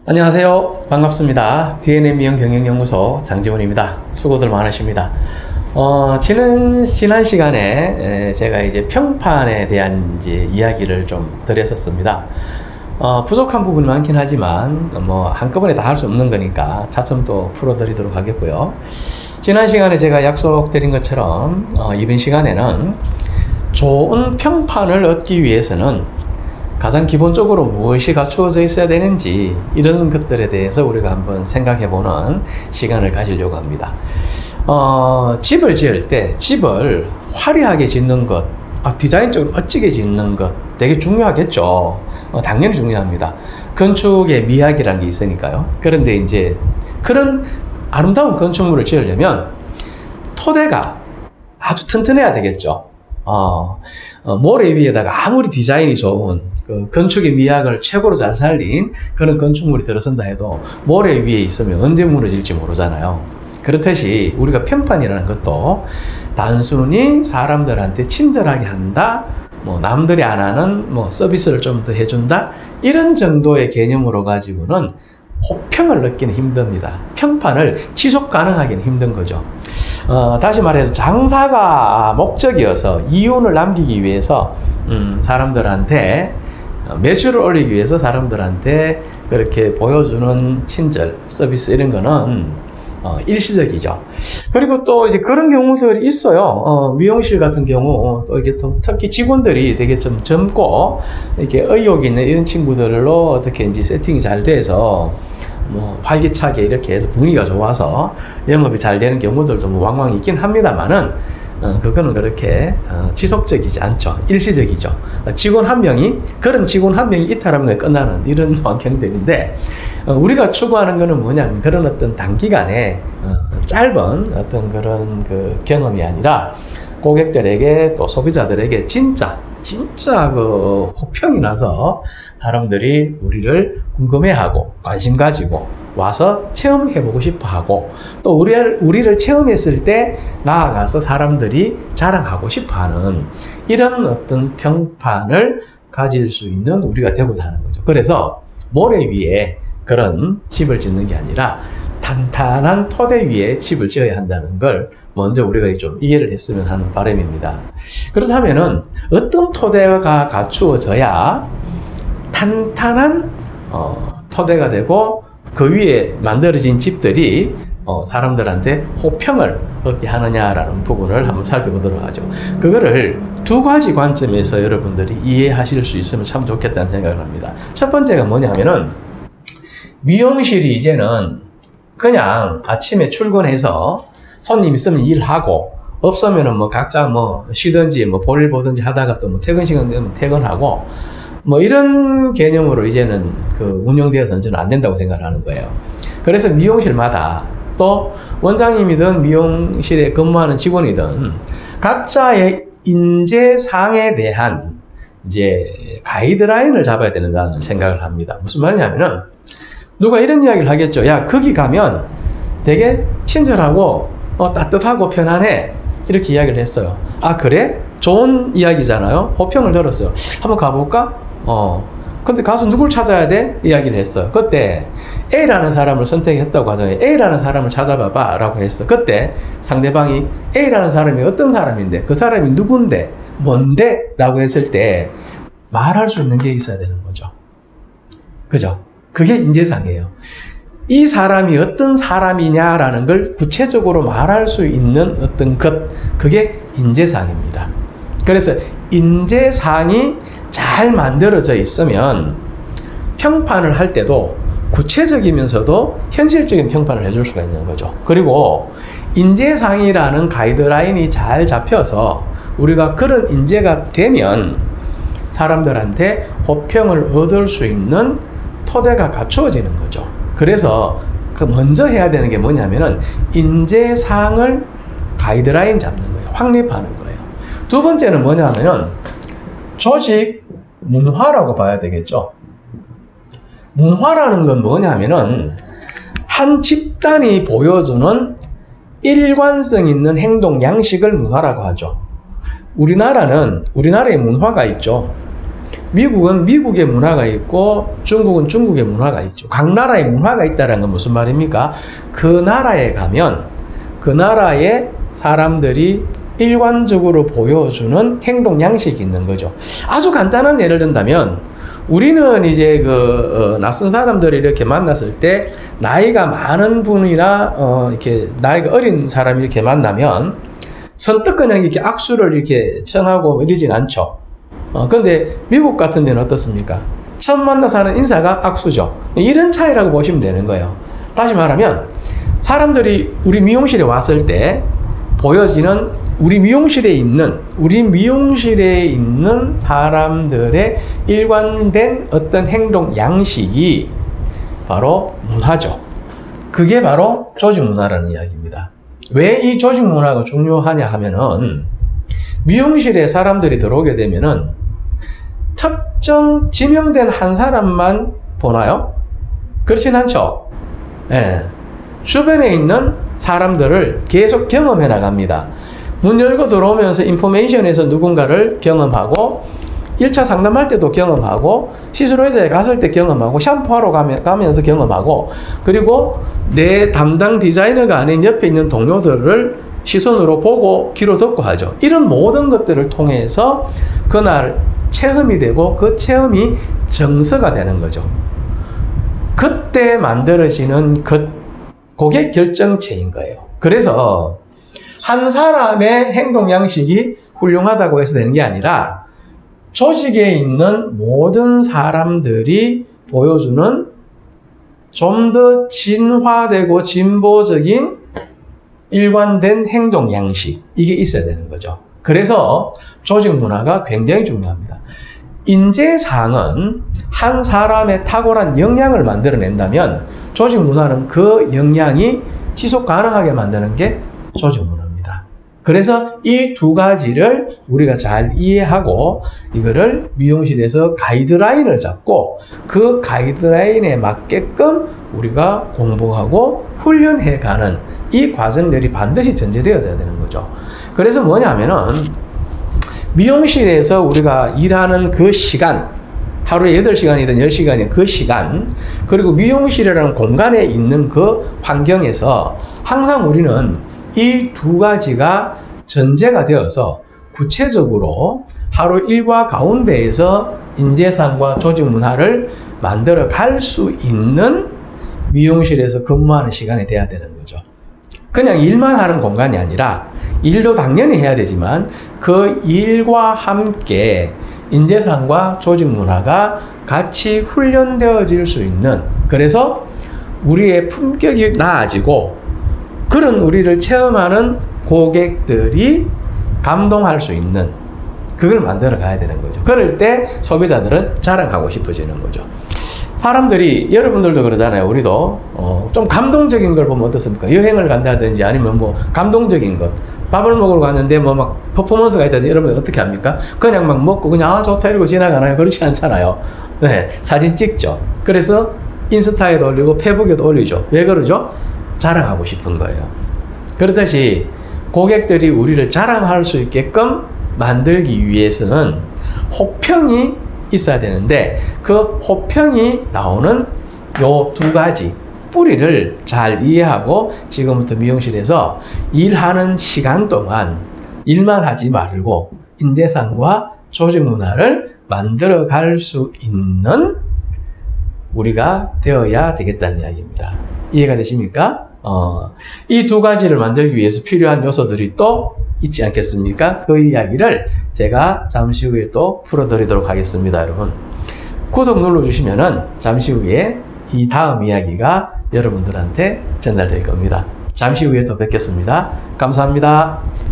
안녕하세요. 반갑습니다. DNA 미형 경영연구소 장지훈입니다. 수고들 많으십니다. 지난 시간에 제가 이제 평판에 대한 이제 이야기를 좀 드렸었습니다. 부족한 부분이 많긴 하지만 한꺼번에 다 할 수 없는 거니까 차츰 또 풀어드리도록 하겠고요. 지난 시간에 제가 약속드린 것처럼 이번 시간에는 좋은 평판을 얻기 위해서는 가장 기본적으로 무엇이 갖추어져 있어야 되는지 이런 것들에 대해서 우리가 한번 생각해보는 시간을 가지려고 합니다. 집을 지을 때 집을 화려하게 짓는 것, 디자인적으로 멋지게 짓는 것 되게 중요하겠죠. 당연히 중요합니다. 건축의 미학이라는 게 있으니까요. 그런데 이제 그런 아름다운 건축물을 지으려면 토대가 아주 튼튼해야 되겠죠. 모래 위에다가 아무리 디자인이 좋은 그 건축의 미학을 최고로 잘 살린 그런 건축물이 들어선다 해도 모래 위에 있으면 언제 무너질지 모르잖아요. 그렇듯이 우리가 평판이라는 것도 단순히 사람들한테 친절하게 한다, 남들이 안 하는 서비스를 좀 더 해준다, 이런 정도의 개념으로 가지고는 호평을 넣기는 힘듭니다. 평판을 지속 가능하기는 힘든 거죠. 다시 말해서 장사가 목적이어서 이윤을 남기기 위해서 사람들한테 매출을 올리기 위해서 사람들한테 그렇게 보여주는 친절, 서비스 이런 거는 일시적이죠. 그리고 또 이제 그런 경우들이 있어요. 미용실 같은 경우 또 이게 또 특히 직원들이 되게 좀 젊고 이렇게 의욕 있는 이런 친구들로 어떻게 이제 세팅이 잘 돼서 활기차게 이렇게 해서 분위기가 좋아서 영업이 잘 되는 경우들도 왕왕 있긴 합니다만은 그거는 그렇게 지속적이지 않죠. 일시적이죠. 그런 직원 한 명이 이탈하면 끝나는 이런 환경들인데, 우리가 추구하는 거는 뭐냐면 그런 어떤 단기간에 짧은 어떤 그런 그 경험이 아니라 고객들에게 또 소비자들에게 진짜 그 호평이 나서 사람들이 우리를 궁금해하고 관심 가지고 와서 체험해보고 싶어하고 또 우리를 체험했을 때 나아가서 사람들이 자랑하고 싶어하는 이런 어떤 평판을 가질 수 있는 우리가 되고자 하는 거죠. 그래서 모래 위에 그런 집을 짓는 게 아니라 탄탄한 토대 위에 집을 지어야 한다는 걸 먼저 우리가 좀 이해를 했으면 하는 바람입니다. 그렇다면은 어떤 토대가 갖추어져야 탄탄한 토대가 되고 그 위에 만들어진 집들이 사람들한테 호평을 얻게 하느냐라는 부분을 한번 살펴보도록 하죠. 그거를 두 가지 관점에서 여러분들이 이해하실 수 있으면 참 좋겠다는 생각을 합니다. 첫 번째가 뭐냐면은 미용실이 이제는 그냥 아침에 출근해서 손님 있으면 일하고 없으면은 각자 쉬든지 볼일 보든지 하다가 또 퇴근 시간 되면 퇴근하고 이런 개념으로 이제는 그 운영되어서는 저는 안 된다고 생각을 하는 거예요. 그래서 미용실마다 또 원장님이든 미용실에 근무하는 직원이든 각자의 인재상에 대한 이제 가이드라인을 잡아야 된다는 생각을 합니다. 무슨 말이냐면은 누가 이런 이야기를 하겠죠. 야, 거기 가면 되게 친절하고 따뜻하고 편안해, 이렇게 이야기를 했어요. 아, 그래? 좋은 이야기잖아요. 호평을 들었어요. 한번 가볼까? 근데 가서 누굴 찾아야 돼? 이야기를 했어요. 그때 A라는 사람을 선택했다고 하잖아요. A라는 사람을 찾아봐봐 라고 했어. 그때 상대방이 A라는 사람이 어떤 사람인데, 그 사람이 누군데, 뭔데? 라고 했을 때 말할 수 있는 게 있어야 되는 거죠. 그죠? 그게 인재상이에요. 이 사람이 어떤 사람이냐라는 걸 구체적으로 말할 수 있는 어떤 것, 그게 인재상입니다. 그래서 인재상이 잘 만들어져 있으면 평판을 할 때도 구체적이면서도 현실적인 평판을 해줄 수가 있는 거죠. 그리고 인재상이라는 가이드라인이 잘 잡혀서 우리가 그런 인재가 되면 사람들한테 호평을 얻을 수 있는 토대가 갖추어지는 거죠. 그래서 먼저 해야 되는 게 뭐냐면은 인재상을 가이드라인 잡는 거예요. 확립하는 거예요. 두 번째는 뭐냐면은 조직 문화라고 봐야 되겠죠. 문화라는 건 뭐냐면은 한 집단이 보여주는 일관성 있는 행동 양식을 문화라고 하죠. 우리나라의 문화가 있죠. 미국은 미국의 문화가 있고 중국은 중국의 문화가 있죠. 각 나라의 문화가 있다는 건 무슨 말입니까? 그 나라에 가면 그 나라의 사람들이 일관적으로 보여주는 행동 양식이 있는 거죠. 아주 간단한 예를 든다면 우리는 이제 낯선 사람들을 이렇게 만났을 때 나이가 많은 분이나 이렇게 나이가 어린 사람이 이렇게 만나면 선뜻 그냥 이렇게 악수를 이렇게 청하고 이러진 않죠. 근데 미국 같은 데는 어떻습니까? 처음 만나서 하는 인사가 악수죠. 이런 차이라고 보시면 되는 거예요. 다시 말하면 사람들이 우리 미용실에 왔을 때 보여지는 우리 미용실에 있는 사람들의 일관된 어떤 행동 양식이 바로 문화죠. 그게 바로 조직 문화라는 이야기입니다. 왜 이 조직 문화가 중요하냐 하면은 미용실에 사람들이 들어오게 되면은 특정 지명된 한 사람만 보나요? 그렇진 않죠. 예. 주변에 있는 사람들을 계속 경험해 나갑니다. 문 열고 들어오면서 인포메이션에서 누군가를 경험하고 1차 상담할 때도 경험하고 시술회사에 갔을 때 경험하고 샴푸하러 가면서 경험하고 그리고 내 담당 디자이너가 아닌 옆에 있는 동료들을 시선으로 보고 귀로 듣고 하죠. 이런 모든 것들을 통해서 그날 체험이 되고 그 체험이 정서가 되는 거죠. 그때 만들어지는 그게 결정체인 거예요. 그래서 한 사람의 행동 양식이 훌륭하다고 해서 되는 게 아니라 조직에 있는 모든 사람들이 보여주는 좀 더 진화되고 진보적인 일관된 행동 양식, 이게 있어야 되는 거죠. 그래서 조직 문화가 굉장히 중요합니다. 인재상은 한 사람의 탁월한 역량을 만들어낸다면 조직 문화는 그 역량이 지속 가능하게 만드는 게 조직 문화입니다. 그래서 이 두 가지를 우리가 잘 이해하고 이거를 미용실에서 가이드라인을 잡고 그 가이드라인에 맞게끔 우리가 공부하고 훈련해가는 이 과정들이 반드시 전제되어져야 되는 거죠. 그래서 뭐냐면은 미용실에서 우리가 일하는 그 시간, 하루에 8시간이든 10시간이든 그 시간, 그리고 미용실이라는 공간에 있는 그 환경에서 항상 우리는 이 두 가지가 전제가 되어서 구체적으로 하루 일과 가운데에서 인재상과 조직 문화를 만들어 갈 수 있는 미용실에서 근무하는 시간이 돼야 되는 거죠. 그냥 일만 하는 공간이 아니라 일도 당연히 해야 되지만 그 일과 함께 인재상과 조직 문화가 같이 훈련되어질 수 있는, 그래서 우리의 품격이 나아지고 그런 우리를 체험하는 고객들이 감동할 수 있는 그걸 만들어 가야 되는 거죠. 그럴 때 소비자들은 자랑하고 싶어지는 거죠. 사람들이, 여러분들도 그러잖아요. 우리도 좀 감동적인 걸 보면 어떻습니까? 여행을 간다든지 아니면 뭐 감동적인 것, 밥을 먹으러 갔는데 뭐 막 퍼포먼스가 있다든지 여러분 어떻게 합니까? 그냥 막 먹고 그냥 좋다 이러고 지나가나요? 그렇지 않잖아요. 네, 사진 찍죠. 그래서 인스타에도 올리고 페북에도 올리죠. 왜 그러죠? 자랑하고 싶은 거예요. 그렇듯이 고객들이 우리를 자랑할 수 있게끔 만들기 위해서는 호평이 있어야 되는데 그 호평이 나오는 요 두 가지 뿌리를 잘 이해하고 지금부터 미용실에서 일하는 시간 동안 일만 하지 말고 인재상과 조직 문화를 만들어 갈 수 있는 우리가 되어야 되겠다는 이야기입니다. 이해가 되십니까? 이 두 가지를 만들기 위해서 필요한 요소들이 또 있지 않겠습니까? 그 이야기를 제가 잠시 후에 또 풀어드리도록 하겠습니다, 여러분. 구독 눌러주시면은 잠시 후에 이 다음 이야기가 여러분들한테 전달될 겁니다. 잠시 후에 또 뵙겠습니다. 감사합니다.